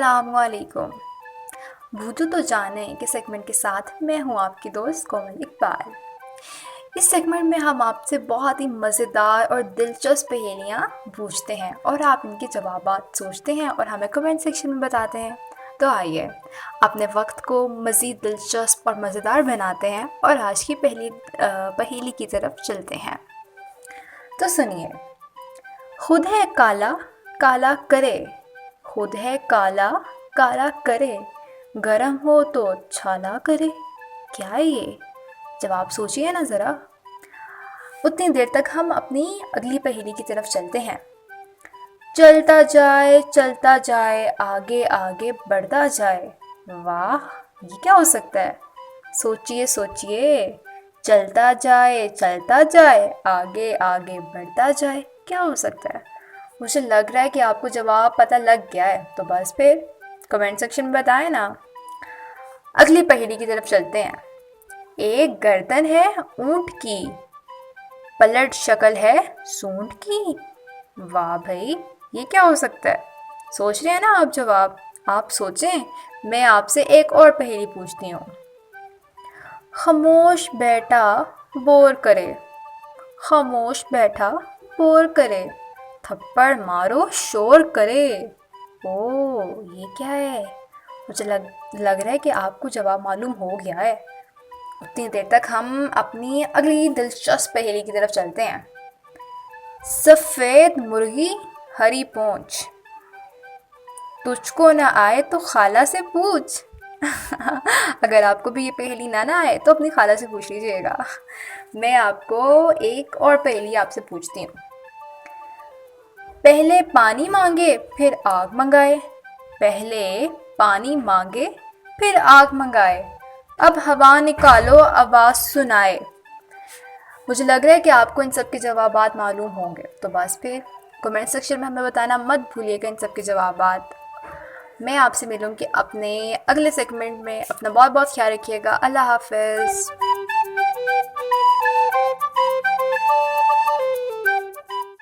अस्सलामुअलैकुम। बूझो तो जाने के सेगमेंट के साथ मैं हूँ आपकी दोस्त कोमल इकबाल। इस सेगमेंट में हम आपसे बहुत ही मज़ेदार और दिलचस्प पहेलियाँ पूछते हैं और आप इनके जवाबात सोचते हैं और हमें कमेंट सेक्शन में बताते हैं। तो आइए अपने वक्त को मज़ीद दिलचस्प और मज़ेदार बनाते हैं और आज की पहली पहेली की तरफ चलते हैं। तो सुनिए, खुद है काला काला करे, खुद है काला काला करे, गरम हो तो छाला करे। क्या है ये? जवाब सोचिए ना ज़रा। उतनी देर तक हम अपनी अगली पहेली की तरफ चलते हैं। चलता जाए आगे आगे बढ़ता जाए। वाह, ये क्या हो सकता है? सोचिए सोचिए। चलता जाए आगे आगे बढ़ता जाए, क्या हो सकता है? मुझे लग रहा है कि आपको जवाब पता लग गया है, तो बस फिर कमेंट सेक्शन में बताएं ना। अगली पहेली की तरफ चलते हैं। एक गर्दन है ऊंट की, पलट शक्ल है सूंड की। वाह भाई, ये क्या हो सकता है? सोच रहे हैं ना आप जवाब? आप सोचें, मैं आपसे एक और पहेली पूछती हूँ। खामोश बैठा बोर करे, खामोश बैठा बोर करे, थप्पड़ मारो शोर करे। ओ, ये क्या है? मुझे लग रहा है कि आपको जवाब मालूम हो गया है। उतनी देर तक हम अपनी अगली दिलचस्प पहेली की तरफ चलते हैं। सफ़ेद मुर्गी हरी पूंछ, तुझको ना आए तो खाला से पूछ। अगर आपको भी ये पहेली ना आए तो अपनी खाला से पूछ लीजिएगा। मैं आपको एक और पहेली आपसे पूछती हूँ। पहले पानी मांगे फिर आग मंगाए, पहले पानी मांगे फिर आग मंगाए, अब हवा निकालो आवाज़ सुनाए। मुझे लग रहा है कि आपको इन सब के जवाबात मालूम होंगे, तो बस फिर कमेंट सेक्शन में हमें बताना मत भूलिएगा इन सब के जवाबात। मैं आपसे मिलूंगी अपने अगले सेगमेंट में। अपना बहुत बहुत ख्याल रखिएगा। अल्लाह हाफ़िज़।